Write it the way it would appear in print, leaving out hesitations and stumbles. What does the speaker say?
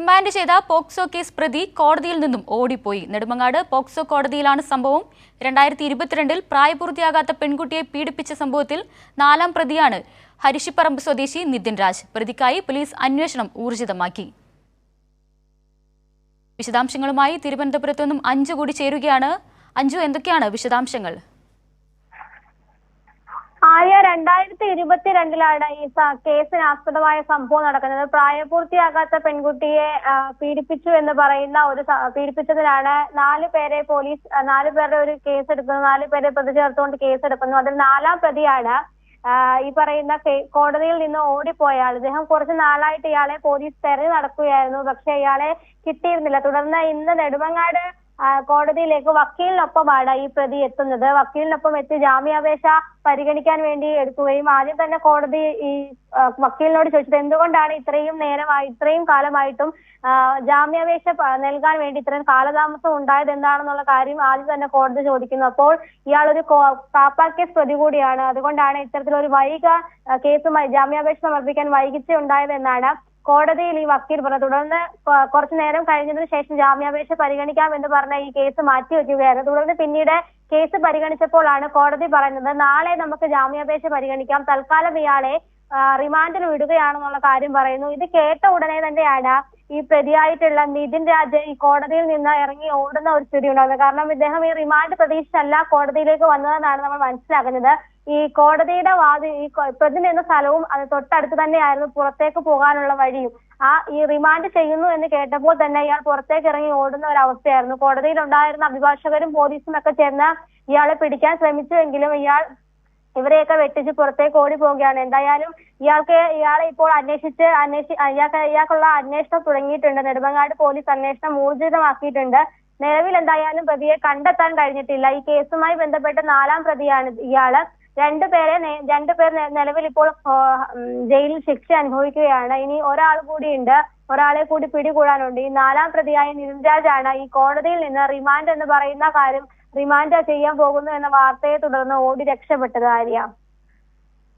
Remand ചെയ്ത POCSO case പ്രതി കോടതിയിൽ നിന്നും ഓടിപ്പോയി. നെടുമങ്ങാട് പോക്സോ കോടതിയിലാണ് സംഭവം. 2022 പ്രായപൂർത്തിയാകാത്ത പെൺകുട്ടിയെ പീഡിപ്പിച്ച സംഭവത്തിൽ 4ാം പ്രതിയാണ് ഹരിശിപ്പറമ്പ് സ്വദേശി നിതിൻ രാജ്. പ്രതിക്കായി പോലീസ് അന്വേഷണം ഊർജിതമാക്കി. വിശദാംശങ്ങളുമായി തിരുവനന്തപുരത്തു നിന്നും അഞ്ജു കൂടി ചേരുകയാണ്. അഞ്ജു, എന്തൊക്കെയാണ് വിശദാംശങ്ങൾ? 2022 ഈ കേസിനാസ്പദമായ സംഭവം നടക്കുന്നത്. പ്രായപൂർത്തിയാകാത്ത പെൺകുട്ടിയെ പീഡിപ്പിച്ചു എന്ന് പറയുന്ന പീഡിപ്പിച്ചതിനാണ് 4 പേരെ പോലീസ് 4 പേരുടെ ഒരു കേസ് എടുക്കുന്നു. 4 പേരെ പ്രതി ചേർത്തുകൊണ്ട് കേസ് എടുക്കുന്നു. അതിൽ 4ാം പ്രതിയാണ് ഈ പറയുന്ന കോടതിയിൽ നിന്ന് ഓടിപ്പോയ ആൾ. ഇദ്ദേഹം കുറച്ച് നാളായിട്ട് ഇയാളെ പോലീസ് തെരഞ്ഞു നടക്കുകയായിരുന്നു. പക്ഷെ ഇയാളെ കിട്ടിയിരുന്നില്ല. തുടർന്ന് ഇന്ന് നെടുമങ്ങാട് കോടതിയിലേക്ക് വക്കീലിനൊപ്പമാണ് ഈ പ്രതി എത്തുന്നത്. വക്കീലിനൊപ്പം എത്തി ജാമ്യാപേക്ഷ പരിഗണിക്കാൻ വേണ്ടി എടുക്കുകയും ആദ്യം തന്നെ കോടതി ഈ വക്കീലിനോട് ചോദിച്ചത് എന്തുകൊണ്ടാണ് ഇത്രയും കാലമായിട്ടും ജാമ്യാപേക്ഷ നൽകാൻ വേണ്ടി ഇത്രയും കാലതാമസം ഉണ്ടായത് എന്താണെന്നുള്ള കാര്യം ആദ്യം തന്നെ കോടതി ചോദിക്കുന്നു. അപ്പോൾ ഇയാൾ ഒരു കാപ്പ കേസ് പ്രതി കൂടിയാണ്. അതുകൊണ്ടാണ് ഇത്തരത്തിലൊരു കേസുമായി ജാമ്യാപേക്ഷ സമർപ്പിക്കാൻ വൈകിച്ചുണ്ടായതെന്നാണ് കോടതിയിൽ ഈ വക്കീൽ പറഞ്ഞു. തുടർന്ന് കുറച്ചു നേരം കഴിഞ്ഞതിന് ശേഷം ജാമ്യാപേക്ഷ പരിഗണിക്കാമെന്ന് പറഞ്ഞ ഈ കേസ് മാറ്റിവെക്കുകയായിരുന്നു. തുടർന്ന് പിന്നീട് കേസ് പരിഗണിച്ചപ്പോഴാണ് കോടതി പറയുന്നത് നാളെ നമുക്ക് ജാമ്യാപേക്ഷ പരിഗണിക്കാം, തൽക്കാലം ഇയാളെ റിമാൻഡിൽ വിടുകയാണെന്നുള്ള കാര്യം പറയുന്നു. ഇത് കേട്ട ഉടനെ തന്നെയാണ് ഈ പ്രതിയായിട്ടുള്ള നിതിൻ രാജ് ഈ കോടതിയിൽ നിന്ന് ഇറങ്ങി ഓടുന്ന ഒരു സ്ഥിതി ഉണ്ടാകുന്നത്. കാരണം ഇദ്ദേഹം ഈ റിമാൻഡ് പ്രതീക്ഷിച്ചല്ല കോടതിയിലേക്ക് വന്നതെന്നാണ് നമ്മൾ മനസ്സിലാക്കുന്നത്. ഈ കോടതിയുടെ ഈ പ്രതി നിന്ന സ്ഥലവും അത് തൊട്ടടുത്ത് തന്നെയായിരുന്നു പുറത്തേക്ക് പോകാനുള്ള വഴിയും. ഈ റിമാൻഡ് ചെയ്യുന്നു എന്ന് കേട്ടപ്പോൾ തന്നെ ഇയാൾ പുറത്തേക്ക് ഇറങ്ങി ഓടുന്ന ഒരു അവസ്ഥയായിരുന്നു. കോടതിയിൽ ഉണ്ടായിരുന്ന അഭിഭാഷകരും പോലീസും ഒക്കെ ചേർന്ന് ഇയാളെ പിടിക്കാൻ ശ്രമിച്ചുവെങ്കിലും ഇവരെയൊക്കെ വെട്ടിച്ച് പുറത്തേക്ക് ഓടി പോവുകയാണ്. എന്തായാലും ഇയാളെ ഇപ്പോൾ ഇയാൾക്കുള്ള അന്വേഷണം തുടങ്ങിയിട്ടുണ്ട്. നെടുമങ്ങാട് പോലീസ് അന്വേഷണം ഊർജിതമാക്കിയിട്ടുണ്ട്. നിലവിൽ എന്തായാലും പ്രതിയെ കണ്ടെത്താൻ കഴിഞ്ഞിട്ടില്ല. ഈ കേസുമായി ബന്ധപ്പെട്ട 4ാം പ്രതിയാണ് ഇയാള്. 2 പേർ നിലവിൽ ഇപ്പോൾ ജയിലിൽ ശിക്ഷ അനുഭവിക്കുകയാണ്. ഇനി ഒരാൾ കൂടിയുണ്ട്, ഒരാളെ കൂടി പിടികൂടാനുണ്ട്. ഈ 4ാം പ്രതിയായ നിതിൻ രാജാണ് ഈ കോടതിയിൽ നിന്ന് റിമാൻഡ് എന്ന് പറയുന്ന കാര്യം റിമാൻഡ് ചെയ്യാൻ പോകുന്നു എന്ന വാർത്തയെ തുടർന്ന് ഓടി രക്ഷപ്പെട്ടത്. ആര്യ.